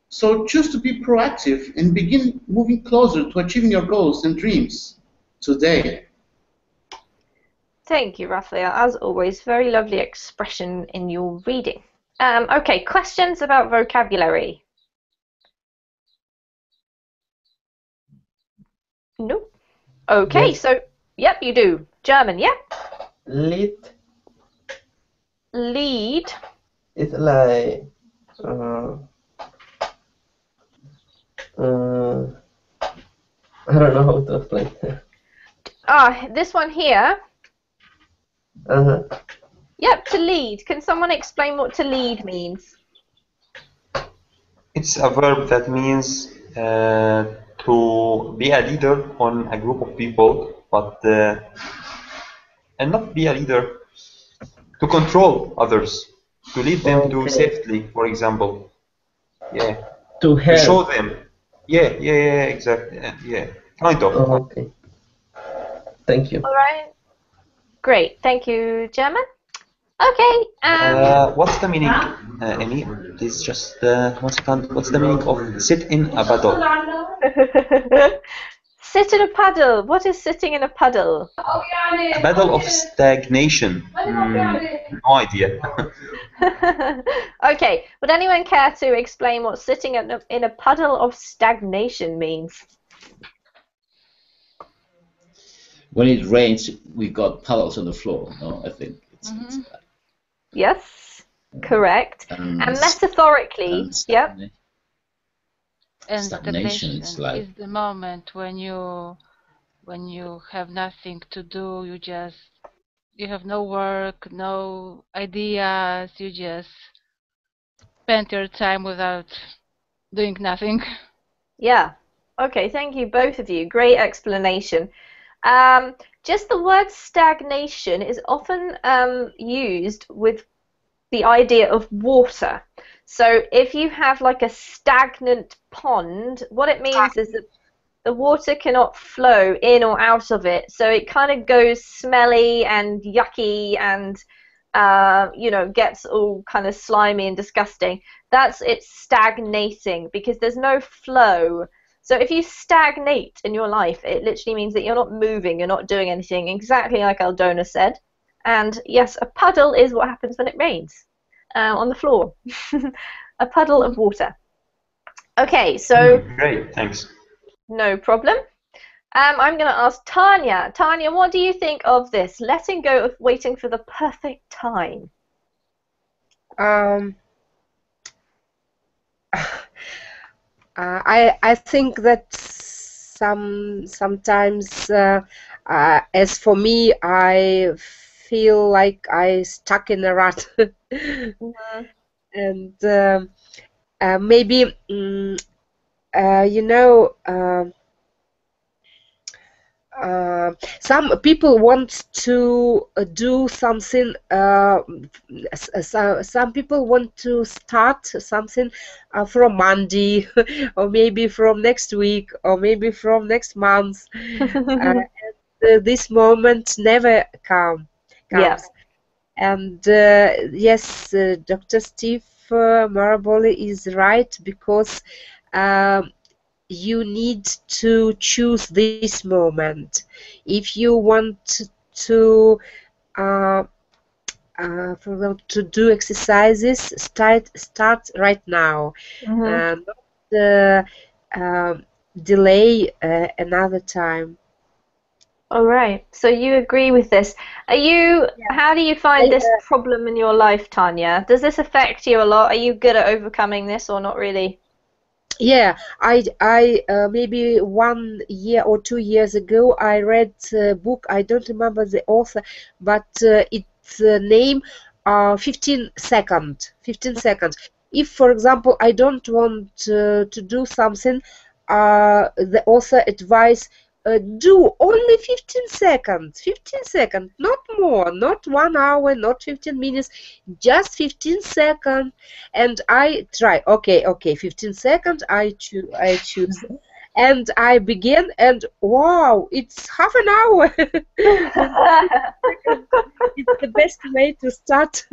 So choose to be proactive and begin moving closer to achieving your goals and dreams today. Thank you, Raphael. As always, very lovely expression in your reading. Okay, questions about vocabulary? No? Okay, yes. So, yep, you do. German, yeah? Lead. Lead. It's like... I don't know how to explain. This one here. Yep, to lead. Can someone explain what to lead means? It's a verb that means to be a leader on a group of people, but and not be a leader, to control others, to lead them to safety, for example. Yeah. To help. To show them. Yeah, exactly. Yeah, kind of. Oh, okay. Thank you. All right. Great. Thank you, German. Okay. What's the meaning, Amy? Please just 1 second. What's the meaning of sit in a battle? Sit in a puddle. What is sitting in a puddle? A battle of stagnation. No idea. Okay, would anyone care to explain what sitting in a puddle of stagnation means? When it rains, we got puddles on the floor. No, I think it's Yes, correct. And metaphorically, yeah. And stagnation is like is the moment when you have nothing to do. You have no work, no ideas. You just spend your time without doing nothing. Yeah. Okay, thank you, both of you. Great explanation. Just the word stagnation is often used with the idea of water. So if you have like a stagnant pond, what it means is that the water cannot flow in or out of it. So it kind of goes smelly and yucky and gets all kind of slimy and disgusting. It's stagnating because there's no flow. So if you stagnate in your life, it literally means that you're not moving, you're not doing anything, exactly like Aldona said. And yes, a puddle is what happens when it rains on the floor. A puddle of water. Okay, so... Great, thanks. No problem. I'm going to ask Tanya. Tanya, what do you think of this? Letting go of waiting for the perfect time. I think that sometimes, as for me, I feel like I stuck in a rut, and maybe some people want to do something. Some people want to start something from Monday, or maybe from next week, or maybe from next month. And this moment never comes. Yeah. And yes, Dr. Steve Maraboli is right, because you need to choose this moment. If you want to, for example, to do exercises, start right now. Not delay another time. All right. So you agree with this? How do you find this problem in your life, Tanya? Does this affect you a lot? Are you good at overcoming this, or not really? Yeah, I maybe 1 year or 2 years ago, I read a book. I don't remember the author, but its name 15 seconds. 15 seconds. If, for example, I don't want to do something, the author advised, do only 15 seconds. 15 seconds, not more, not 1 hour, not 15 minutes, just 15 seconds. And I try. Okay, 15 seconds. I choose, and I begin. And wow, it's half an hour. It's the best way to start.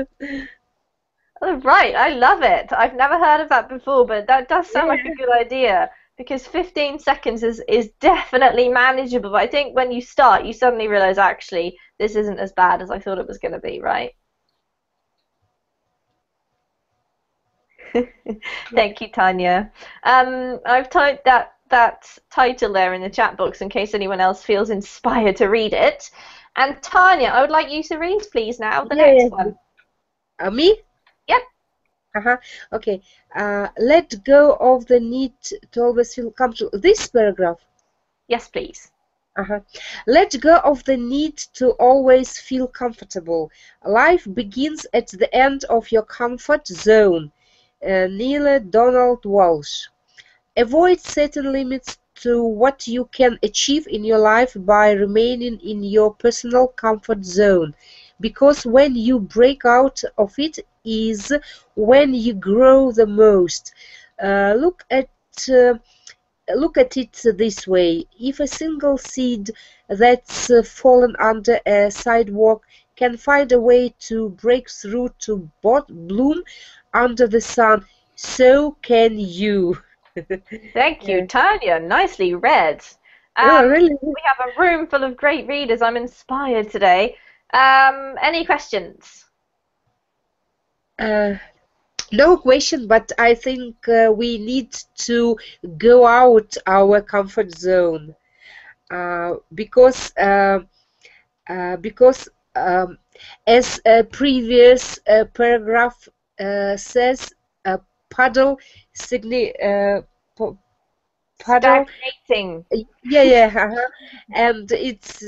Oh, right, I love it. I've never heard of that before, but that does sound like a good idea, because 15 seconds is definitely manageable. But I think when you start, you suddenly realize, actually, this isn't as bad as I thought it was going to be, right? Thank you, Tanya. I've typed that title there in the chat box in case anyone else feels inspired to read it. And Tanya, I would like you to read, please, now the next one. Me? Yep. Okay. Let go of the need to always feel comfortable. This paragraph. Yes, please. Let go of the need to always feel comfortable. Life begins at the end of your comfort zone. Neil Donald Walsh. Avoid setting limits to what you can achieve in your life by remaining in your personal comfort zone, because when you break out of it is when you grow the most. Look at it this way. If a single seed that's fallen under a sidewalk can find a way to break through to bloom under the sun, so can you. Thank you, Tanya. Nicely read. Oh, really? We have a room full of great readers. I'm inspired today. Any questions? No question, but I think we need to go out our comfort zone because as a previous paragraph says, puddle signi pu- puddle. Stagnating. Yeah, and it's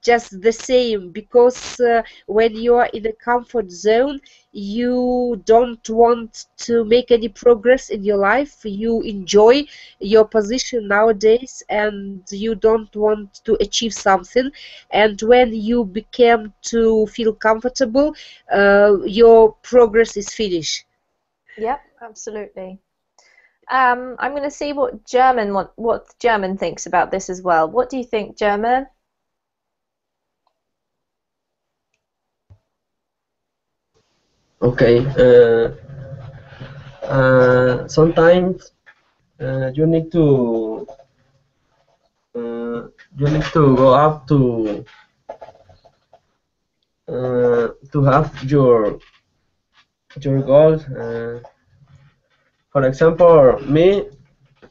just the same because when you are in a comfort zone, you don't want to make any progress in your life. You enjoy your position nowadays, and you don't want to achieve something. And when you become to feel comfortable, your progress is finished. Yep, absolutely. I'm going to see what German thinks about this as well. What do you think, German? Okay. Sometimes you need to go up to have your goals. For example, me,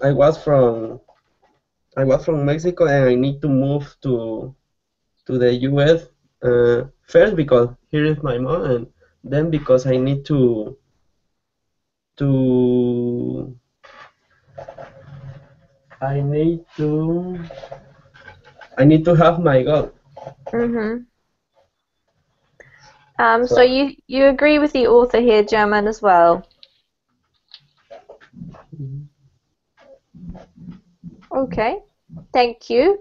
I was from Mexico and I need to move to the US first because here is my mom, and then because I need to I need to I need to have my goal. Mm-hmm. So So you agree with the author here, German, as well? Okay, thank you.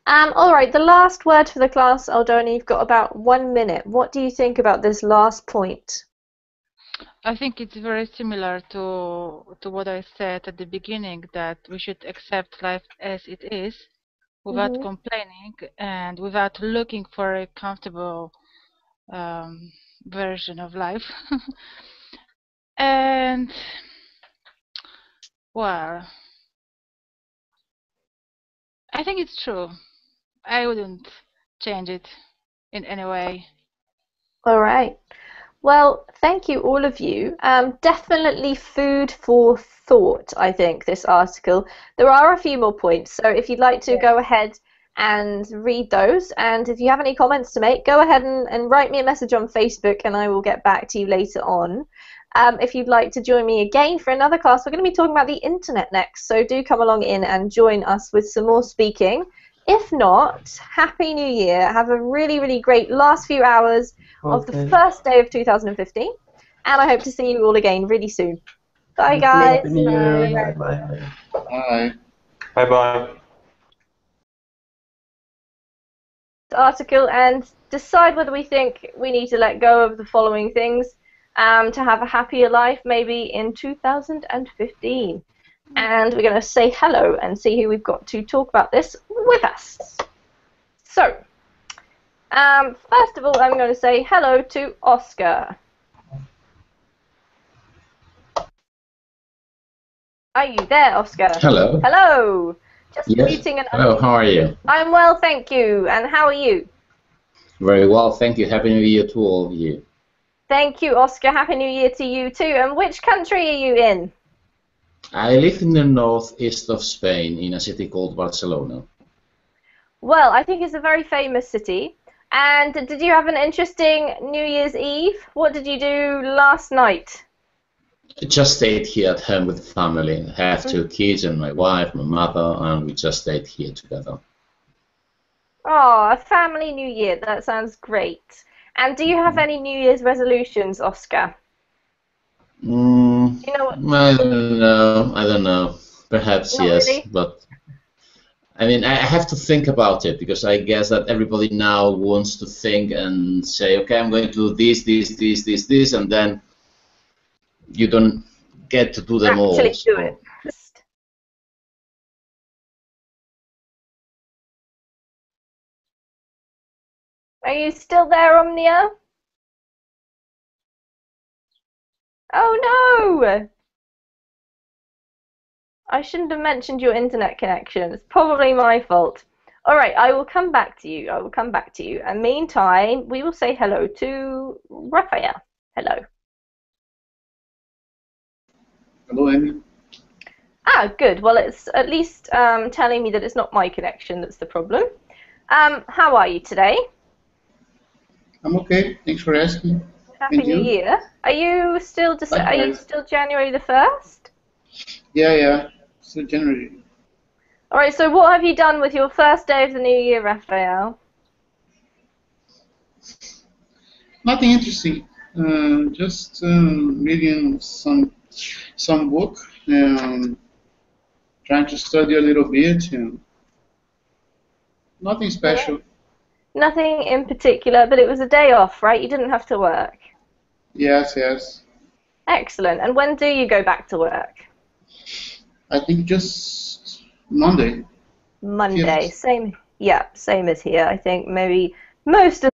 All right, the last word for the class, Aldona, you've got about 1 minute. What do you think about this last point? I think it's very similar to what I said at the beginning, that we should accept life as it is without complaining and without looking for a comfortable version of life. And well, I think it's true. I wouldn't change it in any way. All right. Well, thank you, all of you. Definitely food for thought, I think, this article. There are a few more points, so if you'd like to go ahead and read those, and if you have any comments to make, go ahead and write me a message on Facebook, and I will get back to you later on. If you'd like to join me again for another class, we're going to be talking about the internet next, so do come along in and join us with some more speaking. If not, Happy New Year. Have a really, really great last few hours of the first day of 2015, and I hope to see you all again really soon. Bye, guys. Happy New Year. Bye. Bye. Bye. Bye bye. Article and decide whether we think we need to let go of the following things to have a happier life, maybe in 2015. And we're going to say hello and see who we've got to talk about this with us. So, first of all, I'm going to say hello to Oscar. Are you there, Oscar? Hello. Hello. Just Yes. muting and Hello, how are you? I'm well, thank you. And how are you? Very well, thank you. Happy New Year to all of you. Thank you, Oscar. Happy New Year to you too. And which country are you in? I live in the northeast of Spain in a city called Barcelona. Well, I think it's a very famous city. And did you have an interesting New Year's Eve? What did you do last night? I just stayed here at home with the family. I have two kids and my wife, my mother, and we just stayed here together. Oh, a family New Year. That sounds great. And do you have any New Year's resolutions, Oscar? You know what? I don't know. Perhaps Not yes, really? but I mean, I have to think about it because I guess that everybody now wants to think and say, okay, I'm going to do this, and then you don't get to do them all. Actually do So. it. Are you still there, Omnia? Oh no! I shouldn't have mentioned your internet connection. It's probably my fault. All right, I will come back to you. I will come back to you. And meantime, we will say hello to Raphael. Hello. Hello, Amy. Ah, good. Well, it's at least telling me that it's not my connection that's the problem. How are you today? I'm okay. Thanks for asking. Happy New Year. Are you still January the 1st? Yeah. Still January. All right. So what have you done with your first day of the new year, Raphael? Nothing interesting. Just reading some book. Trying to study a little bit. Nothing special. Nothing in particular, but it was a day off, right? You didn't have to work. Yes. Excellent. And when do you go back to work? I think just Monday. Monday. Same. Yeah, same as here. I think maybe most of.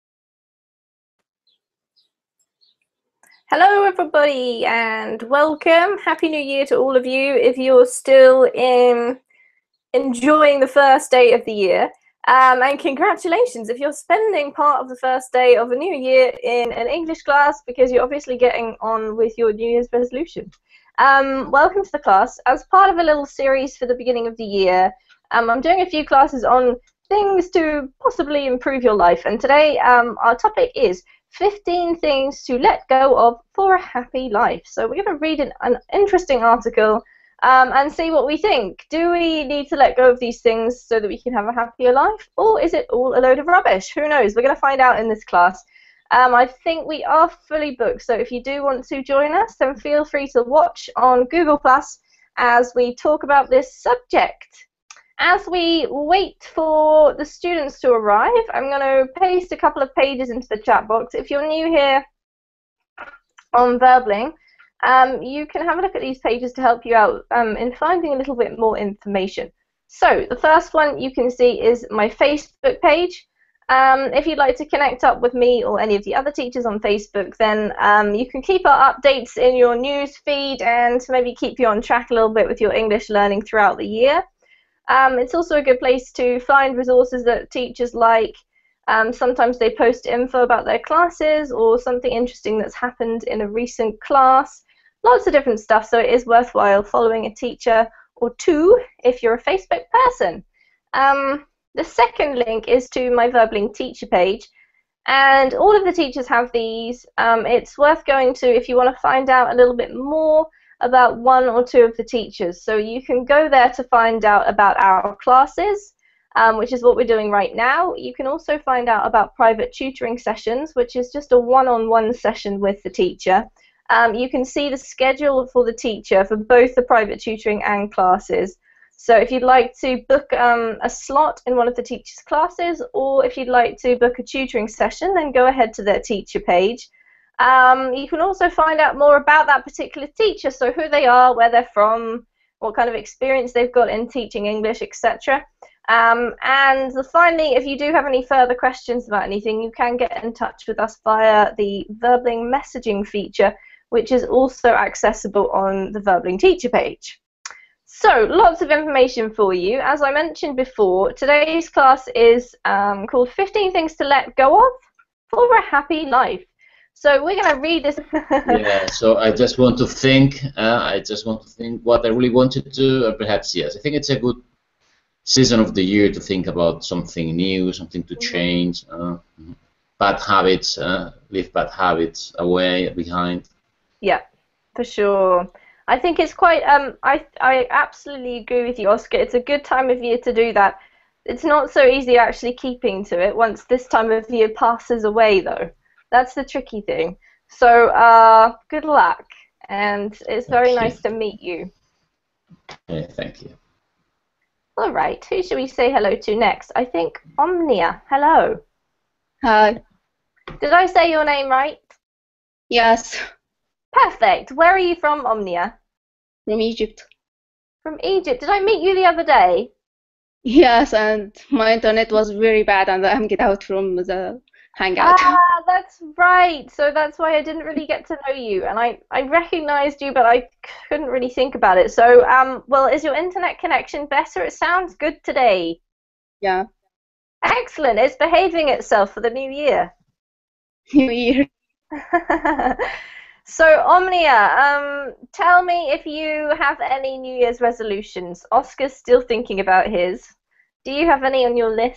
Hello, everybody, and welcome. Happy New Year to all of you. If you're still enjoying the first day of the year. And congratulations if you're spending part of the first day of a new year in an English class because you're obviously getting on with your New Year's resolution. Welcome to the class. As part of a little series for the beginning of the year, I'm doing a few classes on things to possibly improve your life. And today our topic is 15 things to let go of for a happy life. So we're going to read an interesting article and see what we think. Do we need to let go of these things so that we can have a happier life? Or is it all a load of rubbish? Who knows? We're going to find out in this class. I think we are fully booked, so if you do want to join us, then feel free to watch on Google Plus as we talk about this subject. As we wait for the students to arrive, I'm going to paste a couple of pages into the chat box. If you're new here on Verbling, you can have a look at these pages to help you out in finding a little bit more information. So the first one you can see is my Facebook page. If you'd like to connect up with me or any of the other teachers on Facebook, then you can keep our updates in your news feed and maybe keep you on track a little bit with your English learning throughout the year. It's also a good place to find resources that teachers like. Sometimes they post info about their classes or something interesting that's happened in a recent class. Lots of different stuff, so it is worthwhile following a teacher or two if you're a Facebook person. The second link is to my Verbling teacher page, and all of the teachers have these. It's worth going to if you want to find out a little bit more about one or two of the teachers. So you can go there to find out about our classes, which is what we're doing right now. You can also find out about private tutoring sessions, which is just a one-on-one session with the teacher. You can see the schedule for the teacher for both the private tutoring and classes. So if you'd like to book a slot in one of the teacher's classes, or if you'd like to book a tutoring session, then go ahead to their teacher page. You can also find out more about that particular teacher, so who they are, where they're from, what kind of experience they've got in teaching English, etc. And finally, if you do have any further questions about anything, you can get in touch with us via the Verbling messaging feature, which is also accessible on the Verbling teacher page. So, lots of information for you. As I mentioned before, today's class is called 15 Things to Let Go of for a Happy Life. So we're going to read this. Yeah, so I just want to think what I really want to do, and perhaps, yes, I think it's a good season of the year to think about something new, something to change, bad habits, leave bad habits away, behind. Yeah, for sure. I think it's quite, I absolutely agree with you, Oscar. It's a good time of year to do that. It's not so easy actually keeping to it once this time of year passes away, though. That's the tricky thing. So good luck, and it's very nice to meet you. Okay, thank you. All right, who should we say hello to next? I think Omnia. Hello. Hi. Did I say your name right? Yes. Perfect. Where are you from, Omnia? From Egypt. From Egypt. Did I meet you the other day? Yes, and my internet was very bad, and I get out from the hang out. Ah, that's right. So that's why I didn't really get to know you, and I recognized you, but I couldn't really think about it. So, well, is your internet connection better? It sounds good today. Yeah. Excellent. It's behaving itself for the new year. New Year. So, Omnia, tell me if you have any New Year's resolutions. Oscar's still thinking about his. Do you have any on your list?